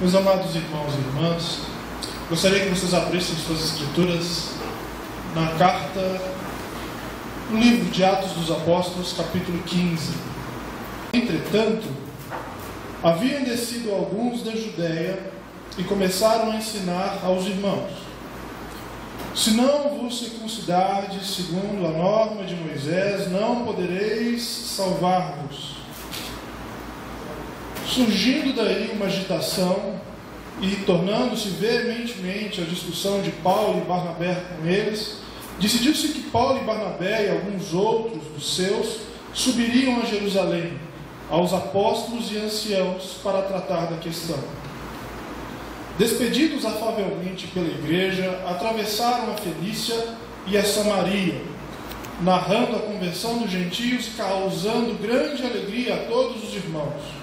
Meus amados irmãos e irmãs, gostaria que vocês abrissem suas escrituras na carta, no livro de Atos dos Apóstolos, capítulo 15. Entretanto, haviam descido alguns da Judéia e começaram a ensinar aos irmãos: se não vos circuncidardes segundo a norma de Moisés, não podereis salvar-vos. Surgindo daí uma agitação e tornando-se veementemente a discussão de Paulo e Barnabé com eles, decidiu-se que Paulo e Barnabé e alguns outros dos seus subiriam a Jerusalém, aos apóstolos e anciãos, para tratar da questão. Despedidos afavelmente pela igreja, atravessaram a Fenícia e a Samaria, narrando a conversão dos gentios e causando grande alegria a todos os irmãos.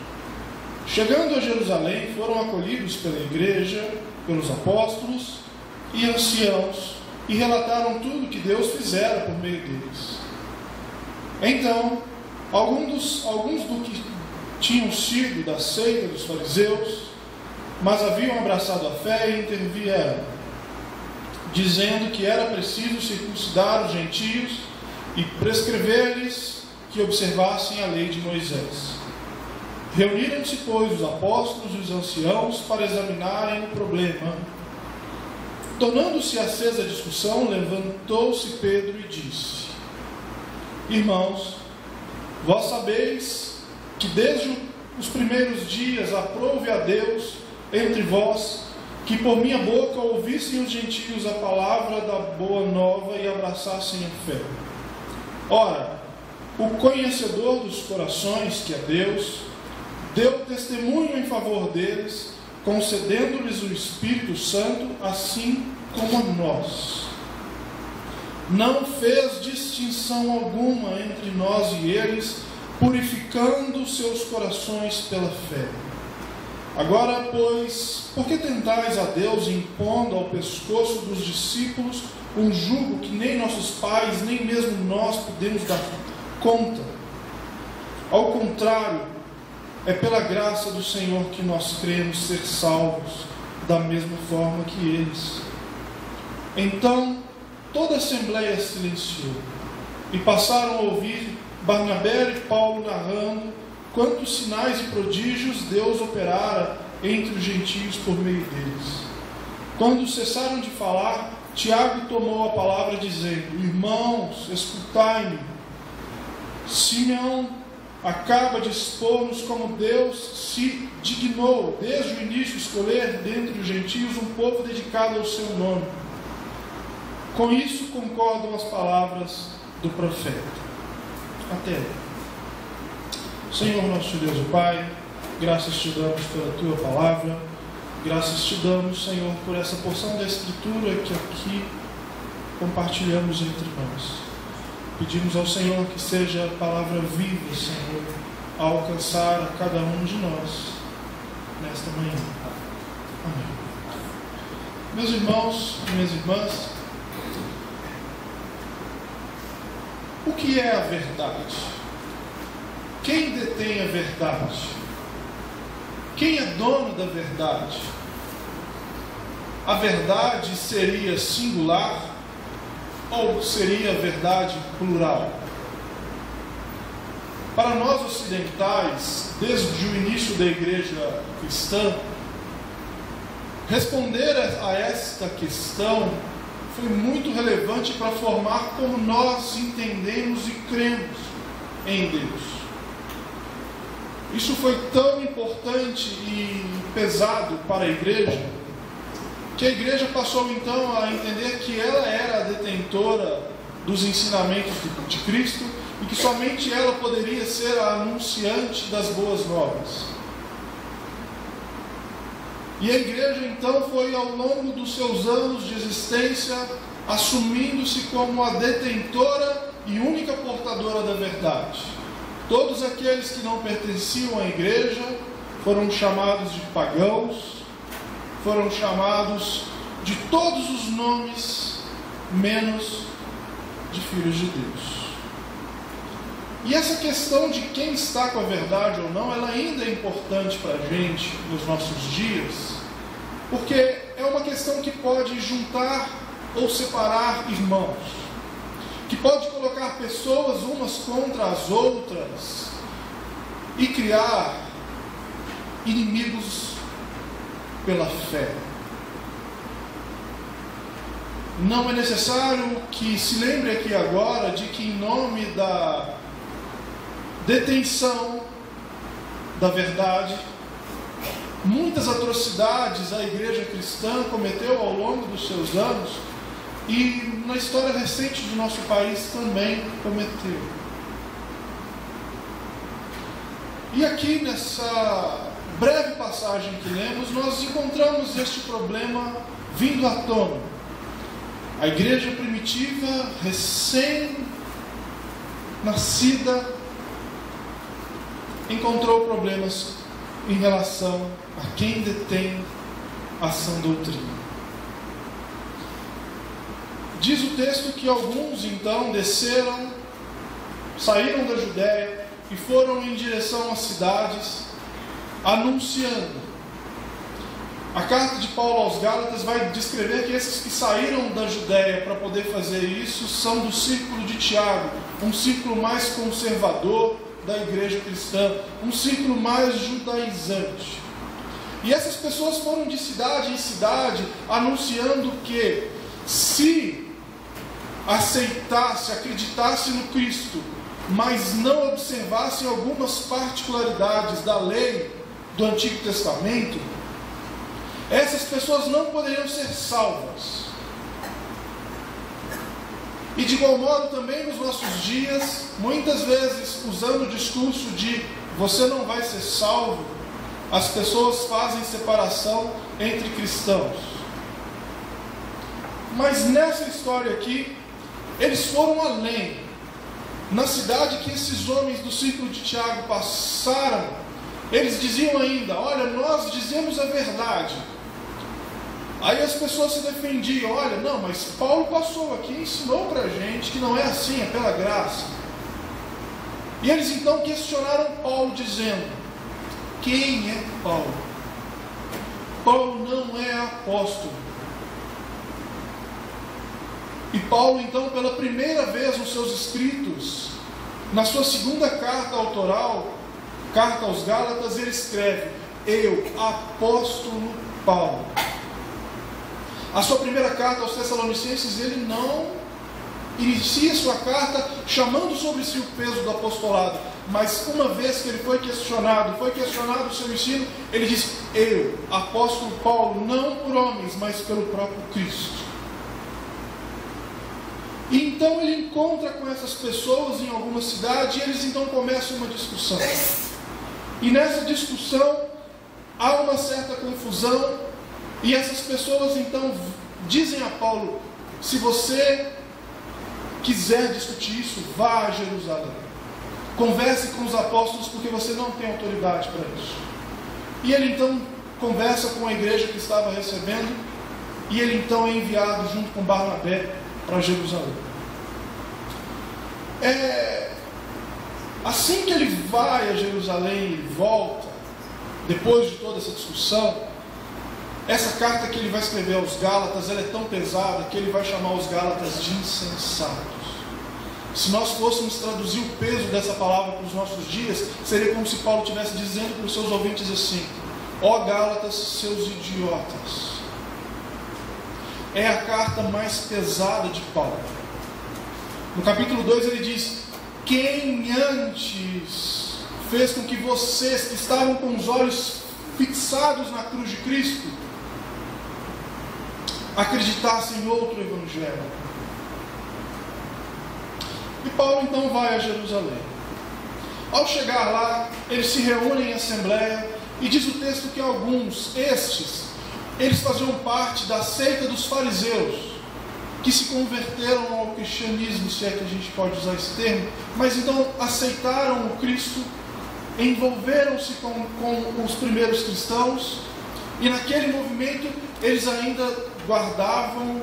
Chegando a Jerusalém, foram acolhidos pela igreja, pelos apóstolos e anciãos, e relataram tudo que Deus fizera por meio deles. Então, alguns do que tinham sido da seita dos fariseus, mas haviam abraçado a fé, intervieram, dizendo que era preciso circuncidar os gentios e prescrever-lhes que observassem a lei de Moisés. Reuniram-se, pois, os apóstolos e os anciãos para examinarem o problema. Tornando-se acesa a discussão, levantou-se Pedro e disse: irmãos, vós sabeis que desde os primeiros dias aprouve a Deus entre vós que por minha boca ouvissem os gentios a palavra da boa nova e abraçassem a fé. Ora, o conhecedor dos corações, que é Deus, deu testemunho em favor deles, concedendo-lhes o Espírito Santo, assim como a nós. Não fez distinção alguma entre nós e eles, purificando seus corações pela fé. Agora, pois, por que tentais a Deus, impondo ao pescoço dos discípulos um jugo que nem nossos pais, nem mesmo nós podemos dar conta? Ao contrário, é pela graça do Senhor que nós cremos ser salvos, da mesma forma que eles. Então, toda a assembleia silenciou, e passaram a ouvir Barnabé e Paulo narrando quantos sinais e prodígios Deus operara entre os gentios por meio deles. Quando cessaram de falar, Tiago tomou a palavra dizendo: irmãos, escutai-me. Simeão acaba de expor-nos como Deus se dignou, desde o início, escolher dentre os gentios um povo dedicado ao seu nome. Com isso concordam as palavras do profeta. Até aí. Senhor nosso Deus e Pai, graças te damos pela tua palavra, graças te damos, Senhor, por essa porção da Escritura que aqui compartilhamos entre nós. Pedimos ao Senhor que seja a palavra viva, Senhor, a alcançar a cada um de nós nesta manhã. Amém. Meus irmãos e minhas irmãs, o que é a verdade? Quem detém a verdade? Quem é dono da verdade? A verdade seria singular ou seria verdade plural? Para nós ocidentais, desde o início da igreja cristã, responder a esta questão foi muito relevante para formar como nós entendemos e cremos em Deus. Isso foi tão importante e pesado para a igreja, que a igreja passou então a entender que ela era a detentora dos ensinamentos de Cristo e que somente ela poderia ser a anunciante das boas novas. E a igreja então foi, ao longo dos seus anos de existência, assumindo-se como a detentora e única portadora da verdade. Todos aqueles que não pertenciam à igreja foram chamados de pagãos, foram chamados de todos os nomes, menos de filhos de Deus. E essa questão de quem está com a verdade ou não, ela ainda é importante para a gente nos nossos dias, porque é uma questão que pode juntar ou separar irmãos, que pode colocar pessoas umas contra as outras e criar inimigos pela fé. Não é necessário que se lembre aqui agora de que, em nome da detenção da verdade, muitas atrocidades a igreja cristã cometeu ao longo dos seus anos, e na história recente do nosso país também cometeu. E aqui nessa breve passagem que lemos, nós encontramos este problema vindo à tona. A igreja primitiva, recém-nascida, encontrou problemas em relação a quem detém a sã doutrina. Diz o texto que alguns então saíram da Judéia e foram em direção às cidades, anunciando. A carta de Paulo aos Gálatas vai descrever que esses que saíram da Judéia para poder fazer isso são do círculo de Tiago, um círculo mais conservador da igreja cristã, um círculo mais judaizante. E essas pessoas foram de cidade em cidade anunciando que, se aceitasse, acreditasse no Cristo, mas não observassem algumas particularidades da lei do Antigo Testamento, essas pessoas não poderiam ser salvas. E de igual modo também nos nossos dias, muitas vezes usando o discurso de você não vai ser salvo, as pessoas fazem separação entre cristãos. Mas nessa história aqui, eles foram além. Na cidade que esses homens do círculo de Tiago passaram, eles diziam ainda: olha, nós dizemos a verdade. Aí as pessoas se defendiam: olha, não, mas Paulo passou aqui e ensinou para a gente que não é assim, é pela graça. E eles então questionaram Paulo, dizendo: quem é Paulo? Paulo não é apóstolo. E Paulo então, pela primeira vez nos seus escritos, na sua segunda carta autoral, carta aos Gálatas, ele escreve: eu, apóstolo Paulo. A sua primeira carta aos Tessalonicenses, ele não inicia sua carta chamando sobre si o peso do apostolado, mas uma vez que ele foi questionado o seu ensino, ele diz: eu, apóstolo Paulo, não por homens, mas pelo próprio Cristo. E então ele encontra com essas pessoas em alguma cidade, e eles então começam uma discussão. E nessa discussão há uma certa confusão, e essas pessoas então dizem a Paulo: se você quiser discutir isso, vá a Jerusalém, converse com os apóstolos, porque você não tem autoridade para isso. E ele então conversa com a igreja que estava recebendo, e ele então é enviado junto com Barnabé para Jerusalém. Assim que ele vai a Jerusalém e volta, depois de toda essa discussão, essa carta que ele vai escrever aos Gálatas, ela é tão pesada que ele vai chamar os Gálatas de insensatos. Se nós fôssemos traduzir o peso dessa palavra para os nossos dias, seria como se Paulo estivesse dizendo para os seus ouvintes assim: ó Gálatas, seus idiotas. É a carta mais pesada de Paulo. No capítulo 2 ele diz: quem antes fez com que vocês que estavam com os olhos fixados na cruz de Cristo acreditassem em outro evangelho? E Paulo então vai a Jerusalém. Ao chegar lá, eles se reúnem em assembleia, e diz o texto que alguns, eles faziam parte da seita dos fariseus, que se converteram ao cristianismo, se é que a gente pode usar esse termo, mas então aceitaram o Cristo, envolveram-se com os primeiros cristãos, e naquele movimento eles ainda guardavam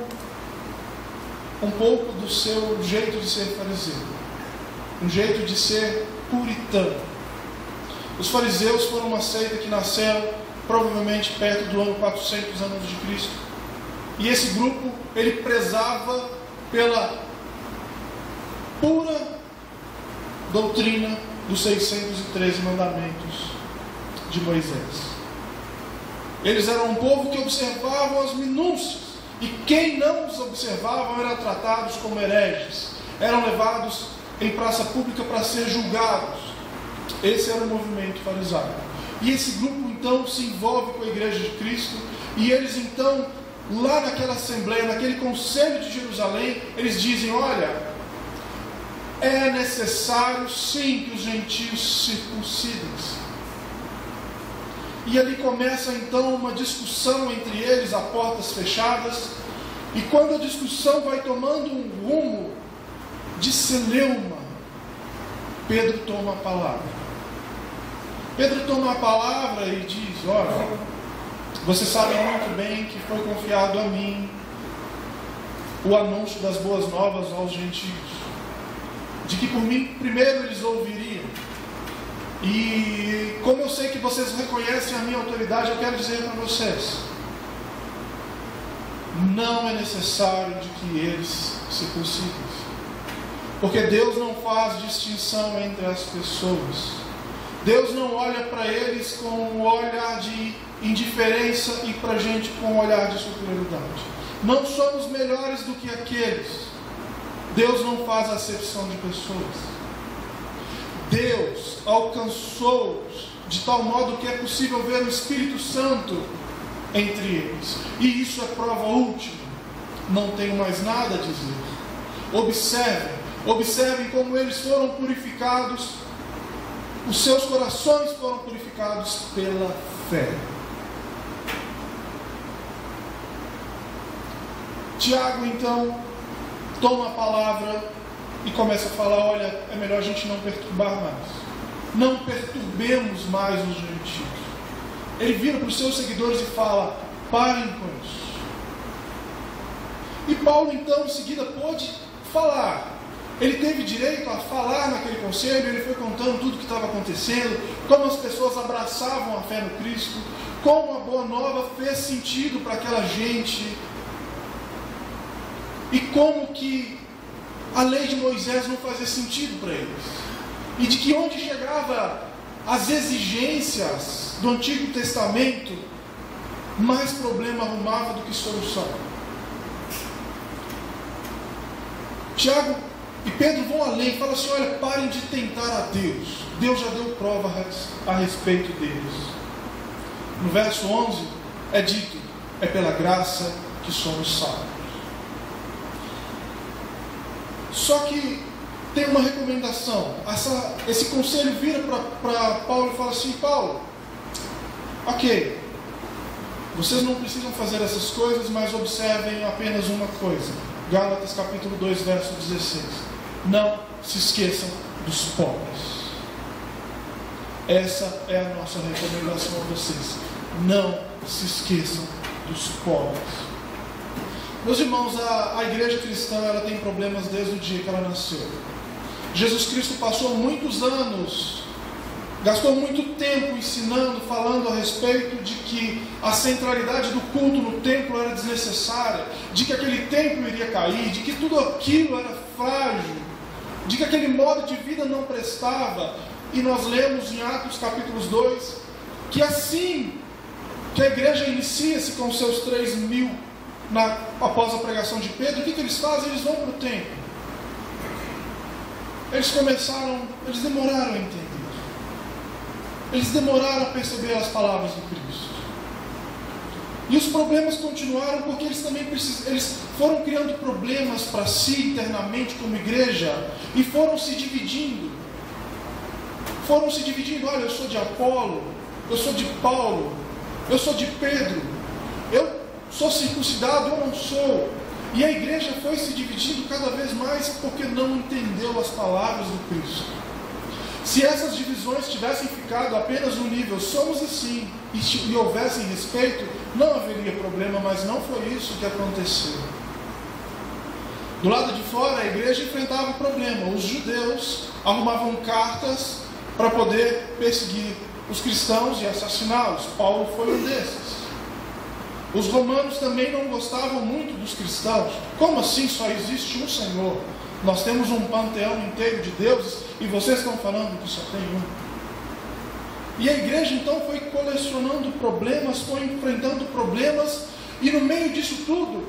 um pouco do seu jeito de ser fariseu. um jeito de ser puritano. Os fariseus foram uma seita que nasceu provavelmente perto do ano 400 antes de Cristo. E esse grupo, ele prezava pela pura doutrina dos 613 mandamentos de Moisés. Eles eram um povo que observavam as minúcias, e quem não os observava eram tratados como hereges, eram levados em praça pública para ser julgados. Esse era o movimento farisaico. E esse grupo então se envolve com a igreja de Cristo, e eles então, lá naquela assembleia, naquele conselho de Jerusalém, eles dizem: olha, é necessário sim que os gentios circuncidem-se. E ali começa então uma discussão entre eles a portas fechadas. E quando a discussão vai tomando um rumo de celeuma, Pedro toma a palavra. Pedro toma a palavra e diz: olha, vocês sabem muito bem que foi confiado a mim o anúncio das boas novas aos gentios, de que por mim primeiro eles ouviriam. E como eu sei que vocês reconhecem a minha autoridade, eu quero dizer para vocês: não é necessário de que eles circuncidem-se, porque Deus não faz distinção entre as pessoas. Deus não olha para eles com um olhar de indiferença e para a gente com um olhar de superioridade. Não somos melhores do que aqueles. Deus não faz acepção de pessoas. Deus alcançou-os de tal modo que é possível ver o Espírito Santo entre eles. E isso é prova última. Não tenho mais nada a dizer. Observem como eles foram purificados. Os seus corações foram purificados pela fé. Tiago então toma a palavra e começa a falar: olha, é melhor a gente não perturbar mais. Não perturbemos mais os gentios. Ele vira para os seus seguidores e fala: parem com isso. E Paulo então em seguida pôde falar. Ele teve direito a falar naquele conselho. Ele foi contando tudo o que estava acontecendo, como as pessoas abraçavam a fé no Cristo, como a boa nova fez sentido para aquela gente, e como que a lei de Moisés não fazia sentido para eles, e de que onde chegava as exigências do Antigo Testamento, mais problema arrumava do que solução. Tiago e Pedro vão além e falam assim: olha, parem de tentar a Deus. Deus já deu prova a respeito deles. No verso 11 é dito: é pela graça que somos salvos. Só que tem uma recomendação. Esse conselho vira para Paulo e fala assim: Paulo, ok, vocês não precisam fazer essas coisas, mas observem apenas uma coisa. Gálatas capítulo 2, verso 16. Não se esqueçam dos pobres. Essa é a nossa recomendação a vocês. Não se esqueçam dos pobres. Meus irmãos, a igreja cristã, ela tem problemas desde o dia que ela nasceu. Jesus Cristo passou muitos anos, gastou muito tempo ensinando, falando a respeito de que a centralidade do culto no templo era desnecessária, de que aquele templo iria cair, de que tudo aquilo era frágil, de que aquele modo de vida não prestava. E nós lemos em Atos capítulo 2, que assim que a igreja inicia-se com seus 3.000 após a pregação de Pedro, o que eles fazem? Eles vão para o templo. Eles demoraram a entender. Eles demoraram a perceber as palavras de Cristo. E os problemas continuaram porque eles foram criando problemas para si internamente como igreja e foram se dividindo. Olha, eu sou de Apolo, eu sou de Paulo, eu sou de Pedro, eu sou circuncidado, eu não sou. E a igreja foi se dividindo cada vez mais porque não entendeu as palavras do Cristo. Se essas divisões tivessem ficado apenas no nível somos assim, e houvessem respeito, não haveria problema, mas não foi isso que aconteceu. Do lado de fora, a igreja enfrentava o problema. Os judeus arrumavam cartas para poder perseguir os cristãos e assassiná-los. Paulo foi um desses. Os romanos também não gostavam muito dos cristãos. Como assim só existe um Senhor? Nós temos um panteão inteiro de deuses e vocês estão falando que só tem um. E a igreja então foi colecionando problemas, foi enfrentando problemas, e no meio disso tudo,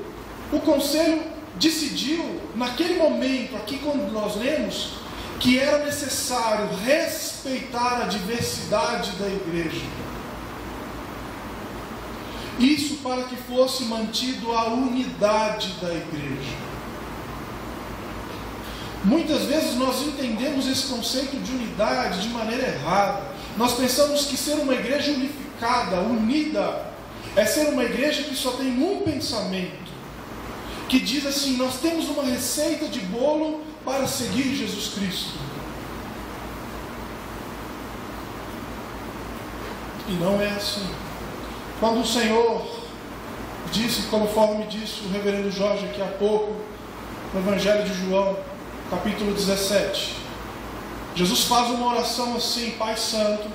o conselho decidiu, naquele momento, aqui quando nós lemos, que era necessário respeitar a diversidade da igreja. Isso para que fosse mantido a unidade da igreja. Muitas vezes nós entendemos esse conceito de unidade de maneira errada. Nós pensamos que ser uma igreja unificada, unida, é ser uma igreja que só tem um pensamento, que diz assim: nós temos uma receita de bolo para seguir Jesus Cristo. E não é assim. Quando o Senhor disse, conforme disse o reverendo Jorge aqui há pouco, no Evangelho de João, capítulo 17, Jesus faz uma oração assim: Pai Santo,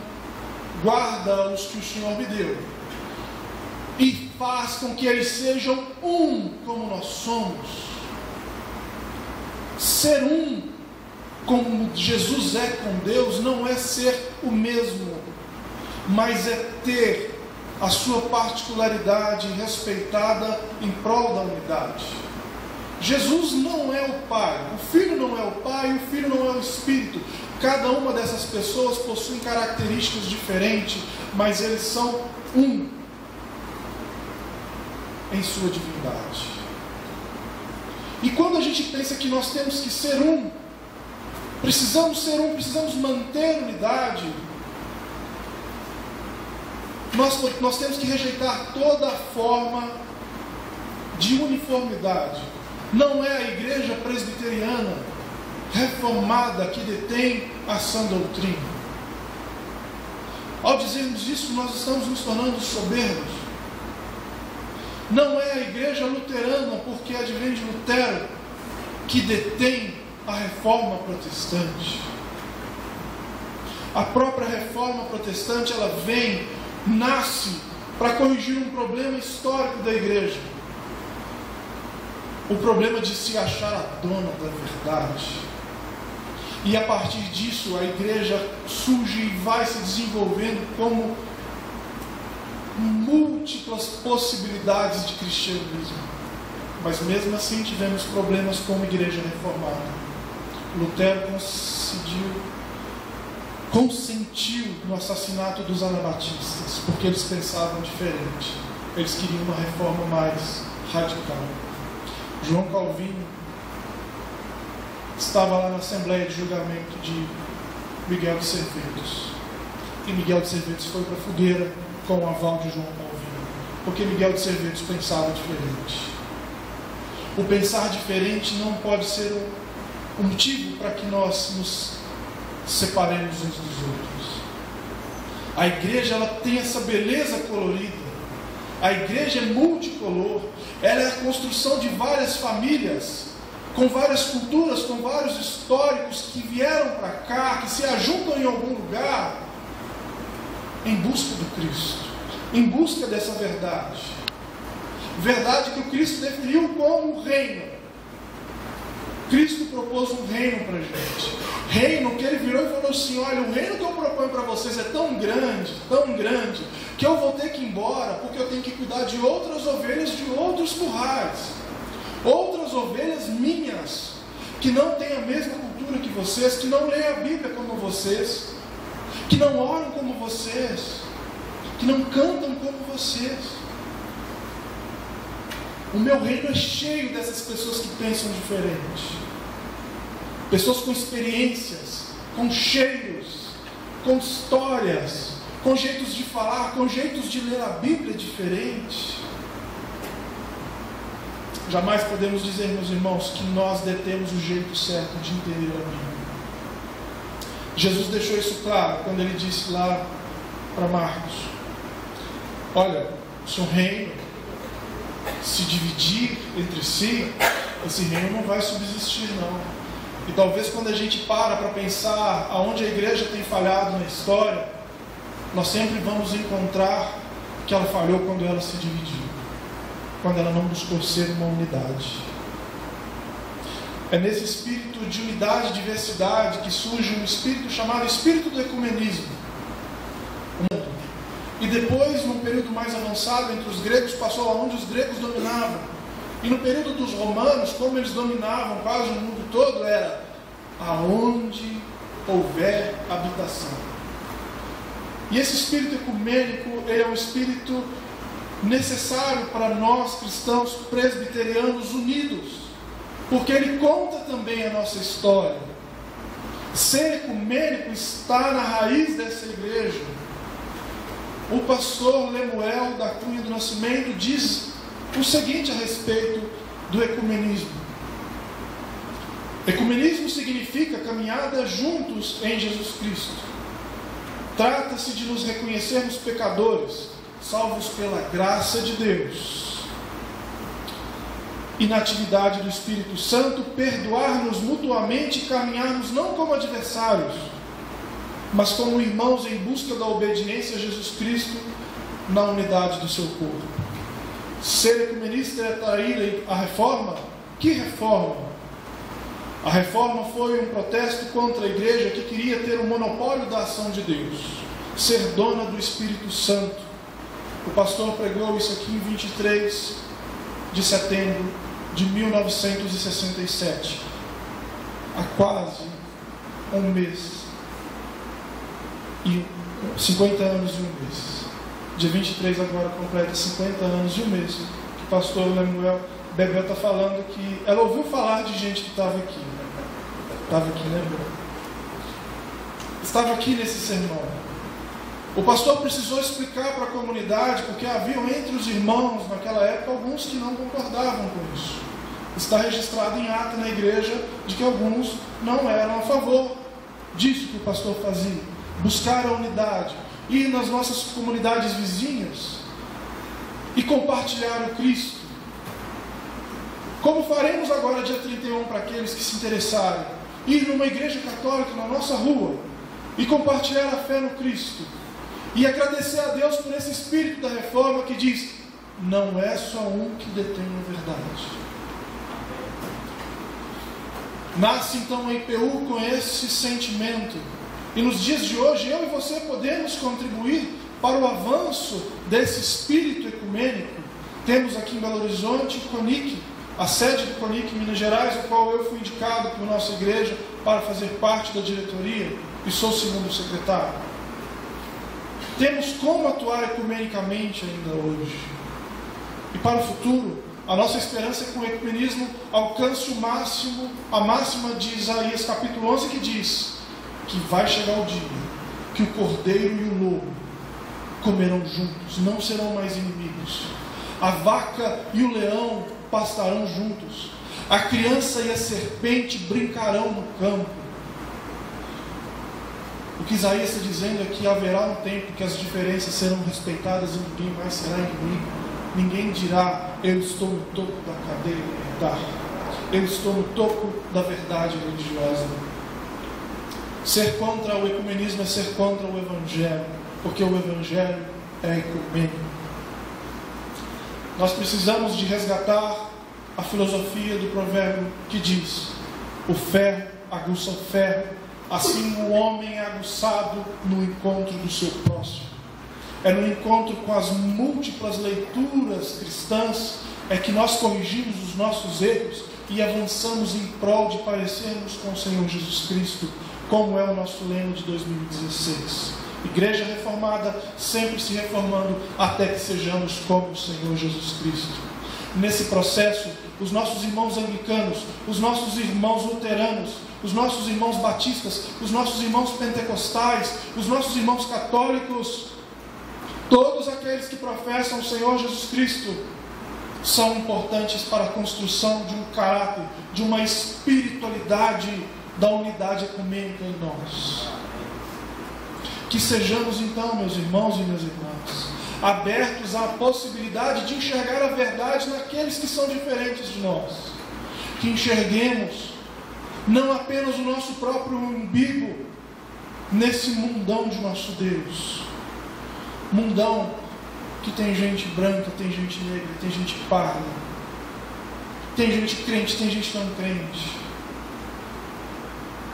guarda os que o Senhor me deu, e faz com que eles sejam um como nós somos. Ser um como Jesus é com Deus não é ser o mesmo, mas é ter a sua particularidade respeitada em prol da unidade. Jesus não é o Pai, o Filho não é o Pai, o Filho não é o Espírito. Cada uma dessas pessoas possui características diferentes, mas eles são um em sua divindade. E quando a gente pensa que nós temos que ser um, precisamos manter unidade, nós temos que rejeitar toda forma de uniformidade. Não é a igreja presbiteriana reformada que detém a sã doutrina. Ao dizermos isso, nós estamos nos tornando soberbos. Não é a igreja luterana, porque advém de Lutero, que detém a reforma protestante. A própria reforma protestante, ela nasce para corrigir um problema histórico da igreja. O problema de se achar a dona da verdade. E a partir disso a igreja surge e vai se desenvolvendo como múltiplas possibilidades de cristianismo. Mas mesmo assim tivemos problemas como igreja reformada. Lutero consentiu no assassinato dos anabatistas, porque eles pensavam diferente. Eles queriam uma reforma mais radical. João Calvino estava lá na Assembleia de Julgamento de Miguel de Servetos. E Miguel de Servetos foi para a fogueira com o aval de João Calvino, porque Miguel de Servetos pensava diferente. O pensar diferente não pode ser um motivo para que nós nos separemos uns dos outros. A igreja, ela tem essa beleza colorida. A igreja é multicolor. Ela é a construção de várias famílias, com várias culturas, com vários históricos que vieram para cá, que se ajuntam em algum lugar em busca do Cristo, em busca dessa verdade. Verdade que o Cristo definiu como reino. Cristo propôs um reino para a gente. Reino que ele virou e falou assim: olha, o reino que eu proponho para vocês é tão grande, que eu vou ter que ir embora, porque eu tenho que cuidar de outras ovelhas de outros currais. Outras ovelhas minhas, que não têm a mesma cultura que vocês, que não leem a Bíblia como vocês, que não oram como vocês, que não cantam como vocês. O meu reino é cheio dessas pessoas que pensam diferente. Pessoas com experiências, com cheiros, com histórias, com jeitos de falar, com jeitos de ler a Bíblia diferente. Jamais podemos dizer, meus irmãos, que nós detemos o jeito certo de entender a Bíblia. Jesus deixou isso claro quando ele disse lá para Marcos: olha, se um reino se dividir entre si, esse reino não vai subsistir, não. E talvez quando a gente para pensar aonde a igreja tem falhado na história, nós sempre vamos encontrar que ela falhou quando ela se dividiu, quando ela não buscou ser uma unidade. É nesse espírito de unidade e diversidade que surge um espírito chamado espírito do ecumenismo. E depois, num período mais avançado entre os gregos, passou aonde os gregos dominavam. E no período dos romanos, como eles dominavam quase o mundo todo, era aonde houver habitação. E esse espírito ecumênico, ele é um espírito necessário para nós cristãos presbiterianos unidos, porque ele conta também a nossa história. Ser ecumênico está na raiz dessa igreja. O pastor Lemuel da Cunha do Nascimento diz o seguinte a respeito do ecumenismo. Ecumenismo significa caminhada juntos em Jesus Cristo. Trata-se de nos reconhecermos pecadores, salvos pela graça de Deus, e na atividade do Espírito Santo, perdoar-nos mutuamente e caminharmos não como adversários, mas como irmãos em busca da obediência a Jesus Cristo na unidade do seu corpo. Ser ecumenista é atrair a reforma? Que reforma? A reforma foi um protesto contra a igreja que queria ter o monopólio da ação de Deus, ser dona do Espírito Santo. O pastor pregou isso aqui em 23 de setembro de 1967, há quase um mês, e 50 anos e um mês. Dia 23 agora completa 50 anos e um mês que o pastor Lemuel Bebel está falando que ela ouviu falar de gente que estava aqui. Estava aqui, né, Bebel? Estava aqui nesse sermão. O pastor precisou explicar para a comunidade, porque haviam entre os irmãos naquela época alguns que não concordavam com isso. Está registrado em ata na igreja de que alguns não eram a favor disso que o pastor fazia. Buscar a unidade, ir nas nossas comunidades vizinhas e compartilhar o Cristo. Como faremos agora dia 31 para aqueles que se interessarem? Ir numa igreja católica na nossa rua e compartilhar a fé no Cristo. E agradecer a Deus por esse espírito da reforma que diz: não é só um que detém a verdade. Nasce então a IPU com esse sentimento. E nos dias de hoje, eu e você podemos contribuir para o avanço desse espírito ecumênico. Temos aqui em Belo Horizonte o CONIC, a sede do CONIC Minas Gerais, o qual eu fui indicado por nossa igreja para fazer parte da diretoria e sou o segundo secretário. Temos como atuar ecumenicamente ainda hoje. E para o futuro, a nossa esperança é que o ecumenismo alcance o máximo, a máxima de Isaías capítulo 11, que diz que vai chegar o dia que o cordeiro e o lobo comerão juntos, não serão mais inimigos. A vaca e o leão pastarão juntos. A criança e a serpente brincarão no campo. O que Isaías está dizendo é que haverá um tempo que as diferenças serão respeitadas e ninguém mais será inimigo. Ninguém dirá: eu estou no topo da cadeia alimentar, eu estou no topo da verdade religiosa. Ser contra o ecumenismo é ser contra o Evangelho, porque o Evangelho é ecumênico. Nós precisamos de resgatar a filosofia do provérbio que diz: o ferro aguça o ferro, assim o homem é aguçado no encontro do seu próximo. É no encontro com as múltiplas leituras cristãs é que nós corrigimos os nossos erros e avançamos em prol de parecermos com o Senhor Jesus Cristo, como é o nosso lema de 2016. Igreja reformada, sempre se reformando até que sejamos como o Senhor Jesus Cristo. Nesse processo, os nossos irmãos anglicanos, os nossos irmãos luteranos, os nossos irmãos batistas, os nossos irmãos pentecostais, os nossos irmãos católicos, todos aqueles que professam o Senhor Jesus Cristo, são importantes para a construção de um caráter, de uma espiritualidade da unidade ecumênica em nós. Que sejamos então, meus irmãos e minhas irmãs, abertos à possibilidade de enxergar a verdade naqueles que são diferentes de nós. que enxerguemos não apenas o nosso próprio umbigo nesse mundão de nosso Deus. Mundão que tem gente branca, tem gente negra, tem gente parda, tem gente crente, tem gente não crente,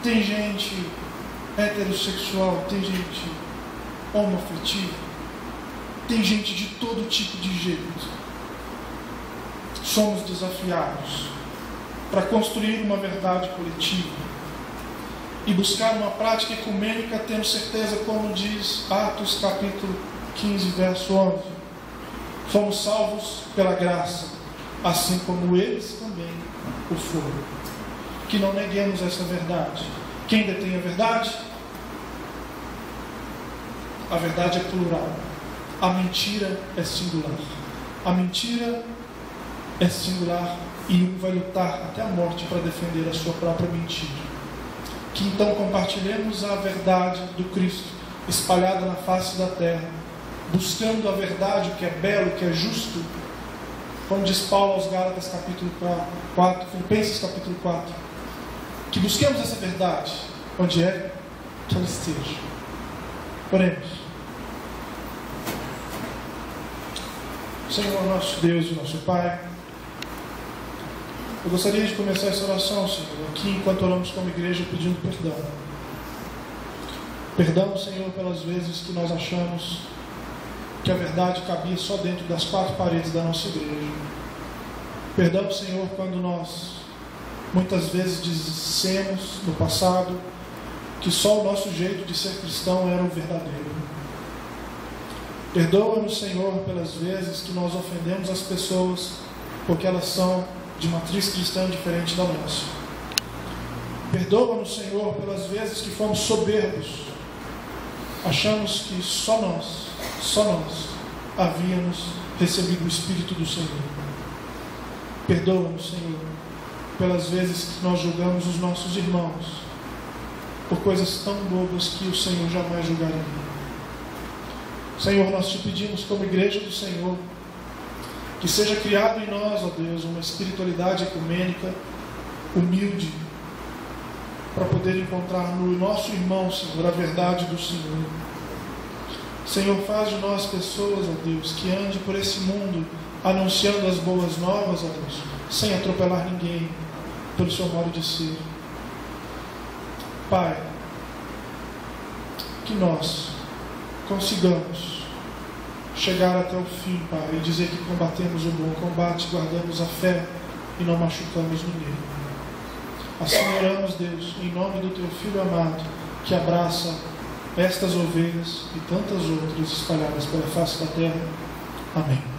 tem gente heterossexual, tem gente homoafetiva, tem gente de todo tipo de jeito. Somos desafiados para construir uma verdade coletiva e buscar uma prática ecumênica, tendo certeza, como diz Atos capítulo 15, verso 11, fomos salvos pela graça, assim como eles também o foram. Que não neguemos essa verdade. Quem detém a verdade? A verdade é plural. A mentira é singular. A mentira é singular e um vai lutar até a morte para defender a sua própria mentira. Que então compartilhemos a verdade do Cristo espalhada na face da terra, buscando a verdade, o que é belo, o que é justo, como diz Paulo aos Gálatas capítulo 4, Filipenses capítulo 4, que busquemos essa verdade, onde é que ela esteja. Oremos. Senhor nosso Deus e nosso Pai, eu gostaria de começar essa oração, Senhor, aqui enquanto oramos como igreja, pedindo perdão. Perdão, Senhor, pelas vezes que nós achamos que a verdade cabia só dentro das quatro paredes da nossa igreja. Perdão, Senhor, quando nós muitas vezes dissemos no passado que só o nosso jeito de ser cristão era o verdadeiro. Perdoa-nos, Senhor, pelas vezes que nós ofendemos as pessoas porque elas são de matriz cristã diferente da nossa. Perdoa-nos, Senhor, pelas vezes que fomos soberbos, achamos que só nós havíamos recebido o Espírito do Senhor. Perdoa-nos, Senhor, pelas vezes que nós julgamos os nossos irmãos por coisas tão bobas que o Senhor jamais julgaria. Senhor, nós te pedimos como igreja do Senhor, que seja criado em nós, ó Deus, uma espiritualidade ecumênica, humilde, para poder encontrar no nosso irmão, Senhor, a verdade do Senhor. Senhor, faz de nós pessoas, ó Deus, que ande por esse mundo anunciando as boas novas, ó Deus, sem atropelar ninguém, pelo seu modo de ser. Pai, que nós consigamos chegar até o fim, Pai, e dizer que combatemos o bom combate, guardamos a fé e não machucamos ninguém. Assim oramos, Deus, em nome do Teu Filho amado, que abraça estas ovelhas e tantas outras espalhadas pela face da terra. Amém.